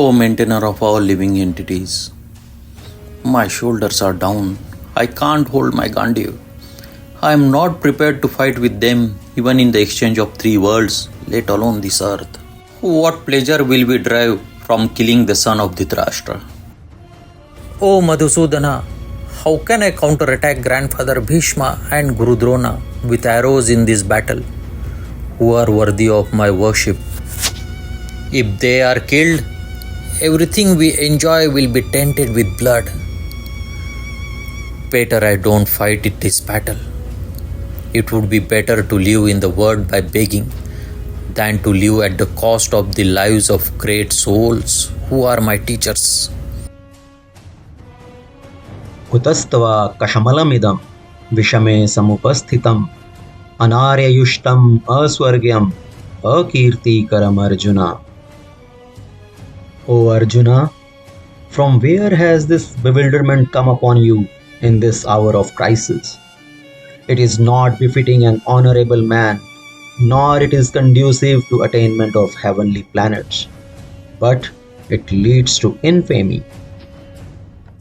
O maintainer of all living entities, my shoulders are down. I can't hold my Gandiv. I am not prepared to fight with them even in the exchange of 3 worlds, let alone this earth. What pleasure will we derive from killing the son of Dhritarashtra? O Madhusudana, how can I counterattack Grandfather Bhishma and Guru Drona with arrows in this battle, who are worthy of my worship? If they are killed, everything we enjoy will be tainted with blood. Better I don't fight in this battle. It would be better to live in the world by begging than to live at the cost of the lives of great souls who are my teachers. कुतस्त्वा कषमलमिदं विषमे समुपस्थितम् अनार्ययुष्टम् अस्वर्ग्यम् अकीर्तिकरम् arjuna. O Arjuna, from where has this bewilderment come upon you in this hour of crisis? It is not befitting an honorable man, nor it is conducive to attainment of heavenly planets, but it leads to infamy.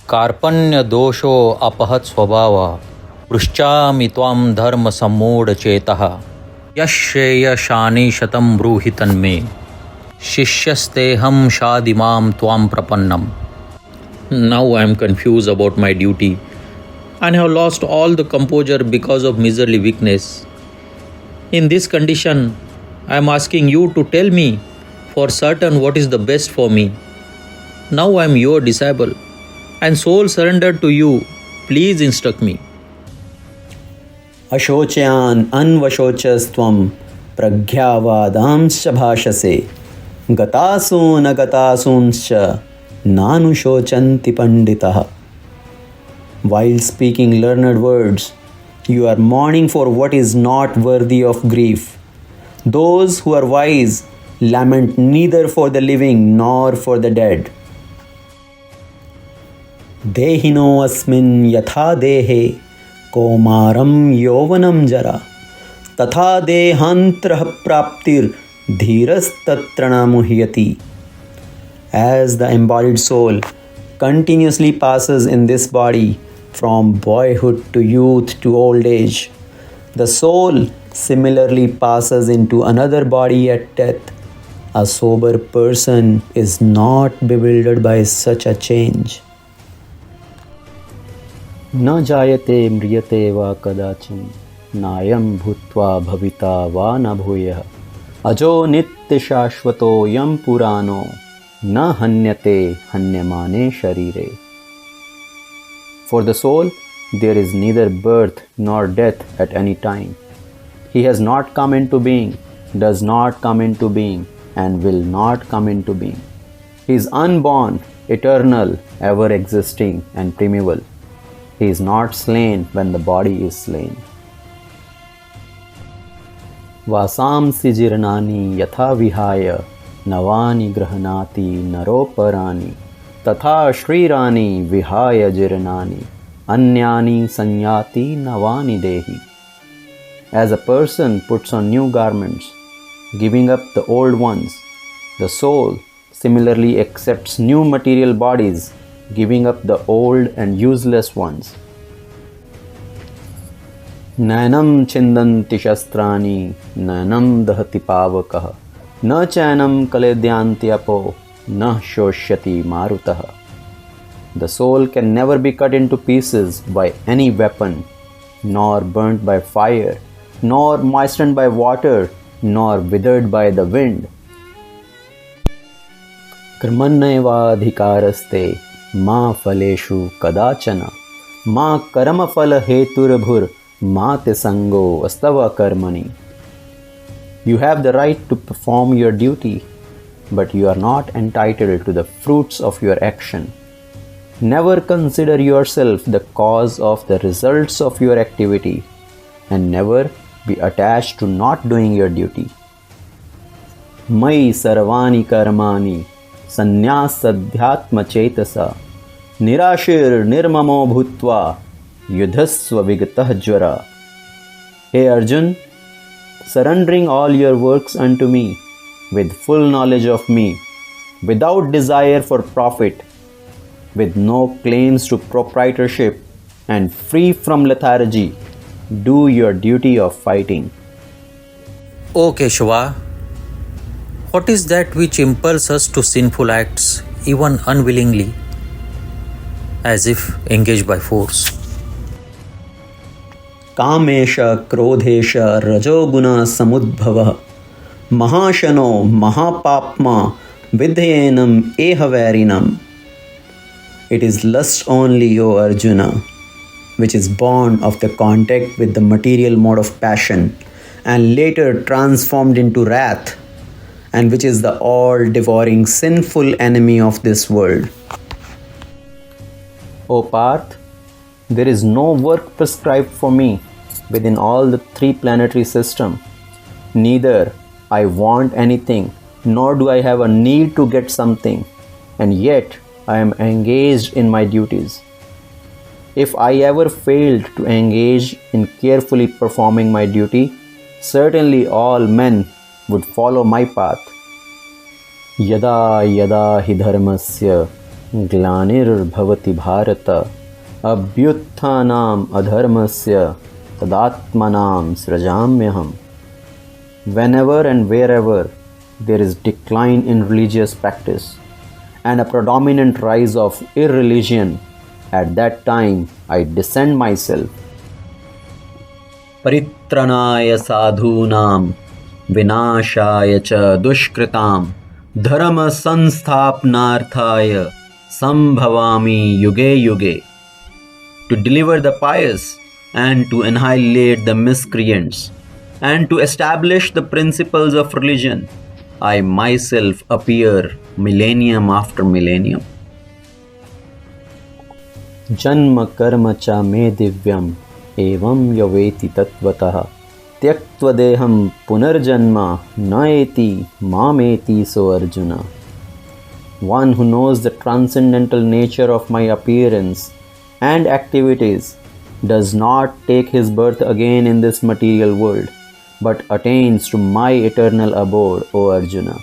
कार्पण्य दोषो अपहत स्वभाव पृश्चामि त्वां धर्म सम्मूढ़ चेतः यश्रेयशानि शतं ब्रूहि तन्मे शिष्यस्तेहं शादिमां त्वां प्रपन्नम. Now I am confused about my duty and have lost all the composure because of miserly weakness. In this condition, I am asking you to tell me for certain what is the best for me. Now I am your disciple and soul surrendered to you. Please instruct me. अशोच्यान् अन्वशोचस्त्वं प्रज्ञावादांश्च भाषसे गतासून गतासूंश्च नानुशोचन्ति पंडितः. While speaking learned words, you are mourning for what is not worthy of grief. Those who are wise lament neither for the living nor for the dead. देहिनो अस्मिन् यथा देहे कौमारं यौवनं जरा तथा देहान्तरः प्राप्तिर् धीरस्तत्र न मुह्यति. As the embodied soul continuously passes in this body from boyhood to youth to old age, the soul similarly passes into another body at death. A sober person is not bewildered by such a change. न जायते म्रियते वा कदाचिन् नायं भूत्वा भविता वा न भूयः अजो नित्य शाश्वतो यं पुराणो न हन्यते हन्यमाने शरीरे. For the soul, there is neither birth nor death at any time. He has not come into being, does not come into being, and will not come into being. He is unborn, eternal, ever existing, and primeval. He is not slain when the body is slain. वासांसि जीर्णानि यथा विहाय नवानि गृह्णाति नरोपराणि तथा शरीराणि विहाय जीर्णानि अन्यानि संयाति नवानि देहि. As a person puts on new garments, giving up the old ones, the soul similarly accepts new material bodies, giving up the old and useless ones. नैनं छिन्दन्ति शस्त्राणि नैनं दहति पावकः न चैनं कलेद्यान्ति अपो न शोष्यति मारुतः. The soul can never be cut into pieces by any weapon, nor burnt by fire, nor moistened by water, nor withered by the wind. कर्मण्येवाधिकारस्ते मा फलेषु कदाचन मा कर्मफलहेतुर्भुर् मा ते संगो अस्तव कर्मणि. You have the right to perform your duty, but you are not entitled to the fruits of your action. Never consider yourself the cause of the results of your activity, and never be attached to not doing your duty. मयि सर्वाणि कर्माणि संन्यासाध्यात्मचेतसा निराशीर्निर्ममो भूत्वा युधस्व विगतः ज्वरा. Hey Arjun, surrendering all your works unto me with full knowledge of me, without desire for profit, with no claims to proprietorship, and free from lethargy, do your duty of fighting. O Keshava, what is that which impels us to sinful acts, even unwillingly, as if engaged by force? Kamesh क्रोधेश रजोगुण समुद्भव महाशनो महापाप्मा विधेयनम एहवैरिनम. It is lust only, O Arjuna, which is born of the contact with the material mode of passion and later transformed into wrath, and which is the all-devouring sinful enemy of this world. O Parth, there is no work prescribed for me within all the three planetary system. Neither I want anything, nor do I have a need to get something, and yet I am engaged in my duties. If I ever failed to engage in carefully performing my duty, certainly all men would follow my path. Yada yada hi dharmasya glanirбhavati bharata abhyutthanam adharmasya tadatmanam srajamyaham. Whenever and wherever there is decline in religious practice and a predominant rise of irreligion, at that time I descend myself. Paritranaya sadhunam vinashaya cha dushkritam dharma sanstapnarthaya sambhavami yuge yuge. To deliver the pious and to annihilate the miscreants and to establish the principles of religion, I myself appear millennium after millennium. Janma karma cha me divyam evam yaveti tatvatah tyaktva deham punarjanma naeti mameti so Arjuna. One who knows the transcendental nature of my appearance and activities does not take his birth again in this material world, but attains to my eternal abode, O Arjuna.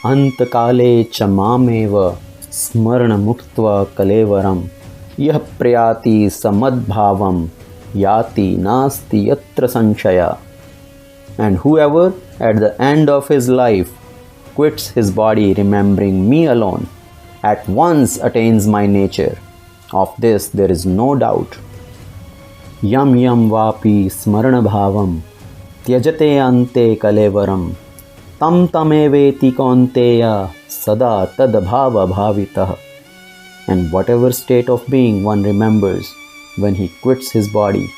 Antakale cha mameva smarna muktva kalevaram yah prayati samadbhavam yati nasti yatra sanshaya. And whoever at the end of his life quits his body remembering me alone at once attains my nature. Of this there is no doubt. Yam yam vapi smarana bhavam tyajate ante kalevaram tam tameveti kaunteya sada tad bhava bhavitah. And whatever state of being one remembers when he quits his body,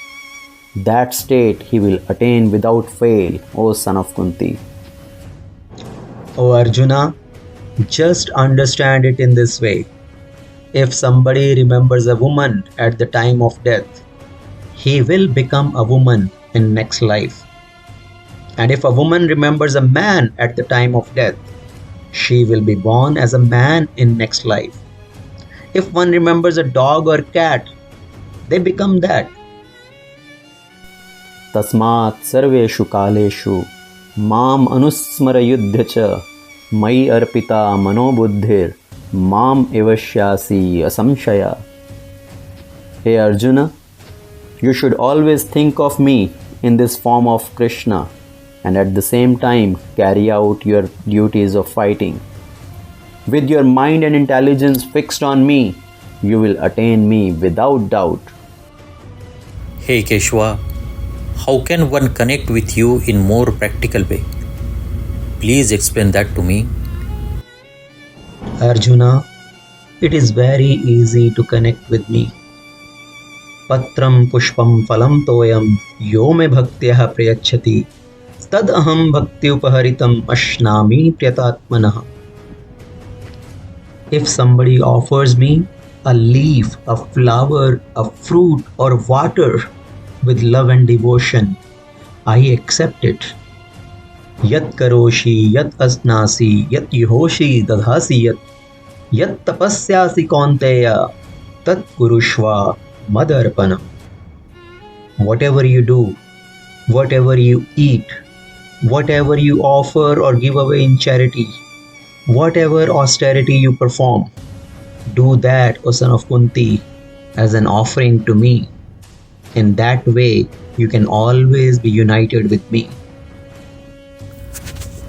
that state he will attain without fail, O son of Kunti. O Arjuna, just understand it in this way. If somebody remembers a woman at the time of death, he will become a woman in next life. And if a woman remembers a man at the time of death, she will be born as a man in next life. If one remembers a dog or cat, they become that. Tasmat sarveshu kaleshu mam anusmara yuddha cha mai arpita manobuddhir mam evashyasi asamshaya. Hey Arjuna, you should always think of me in this form of Krishna and at the same time carry out your duties of fighting. With your mind and intelligence fixed on me, you will attain me without doubt. Hey Keshava, how can one connect with you in more practical way? Please explain that to me. Arjuna, it is very easy to connect with me. Patram pushpam phalam toyam yo me bhaktyaha prayachati tad aham bhakti upaharitam ashnami priyatatmanah. If somebody offers me a leaf, a flower, a fruit or water with love and devotion, I accept it. Yat karoshi, yat asnasi, yat yuhoshi dadhasi yat tapasyasi kaunteya tat kurushva madarpanam. Whatever you do, whatever you eat, whatever you offer or give away in charity, Whatever austerity you perform, do that, O son of Kunti, as an offering to me. In that way, you can always be united with me.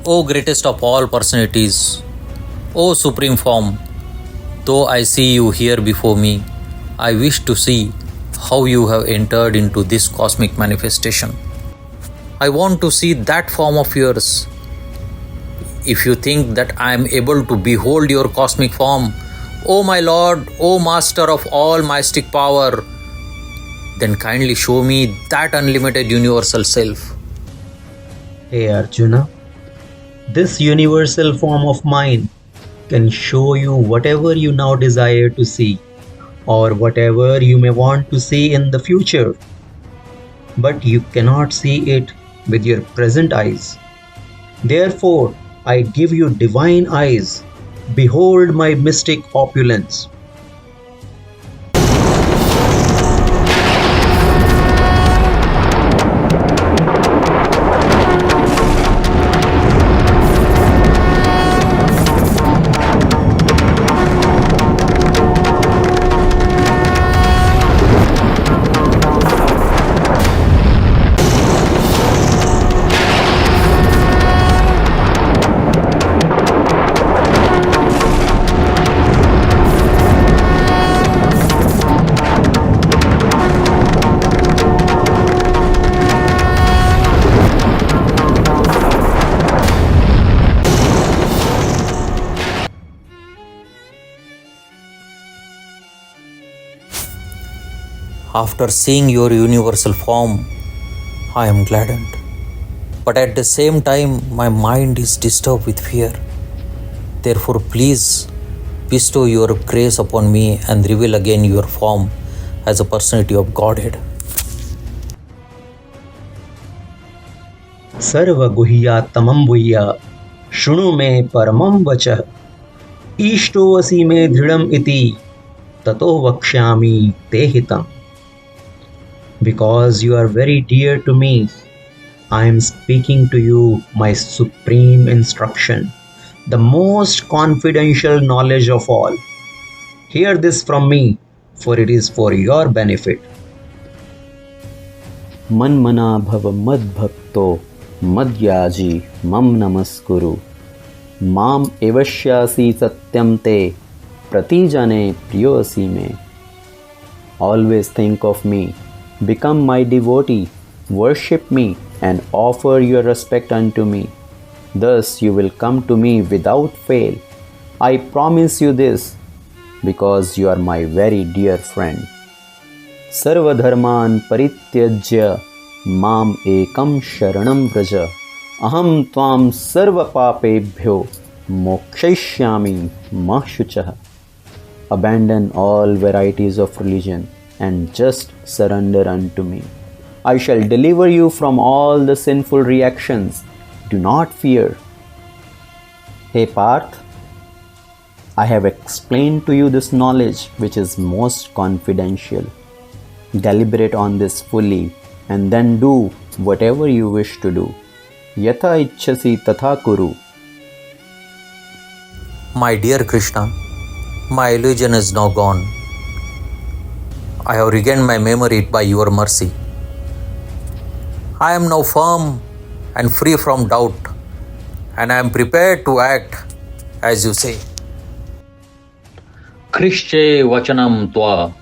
O greatest of all personalities, O supreme form, though I see you here before me, I wish to see how you have entered into this cosmic manifestation. I want to see that form of yours. If you think that I am able to behold your cosmic form, O my Lord, O Master of all mystic power, then kindly show me that unlimited universal self. Hey Arjuna, this universal form of mine can show you whatever you now desire to see or whatever you may want to see in the future. But you cannot see it with your present eyes. Therefore, I give you divine eyes. Behold my mystic opulence. After seeing your universal form, I am gladdened. But at the same time, my mind is disturbed with fear. Therefore, please bestow your grace upon me and reveal again your form as a personality of Godhead. सर्वगुह्या तमं भूया शृणु मे परमं वचः ईष्टोऽसि मे दृढम् इति ततो वक्ष्यामि ते हितम्. Because you are very dear to me, I am speaking to you my supreme instruction, the most confidential knowledge of all. Hear this from me, for it is for your benefit. मन्मना भव मद्भक्तो मद्याजी मम नमस्कुरु माम एवश्यासि सत्यम ते प्रतिजने प्रियोऽसि मे. Always think of me, become my devotee, worship me and offer your respect unto me. Thus you will come to me without fail. I promise you this because you are my very dear friend. सर्वधर्मान् परित्यज्य माम एकम शरणं व्रज अहम त्वां सर्वपापेभ्यो मोक्षयिष्यामि मा शुचः. Abandon all varieties of religion and just surrender unto me. I shall deliver you from all the sinful reactions. Do not fear. Hey Parth, I have explained to you this knowledge which is most confidential. Deliberate on this fully and then do whatever you wish to do. Yatha ichchasi tatha kuru. My dear Krishna, my illusion is now gone. I have regained my memory by your mercy. I am now firm and free from doubt, and I am prepared to act as you say. Krishche vachanam tva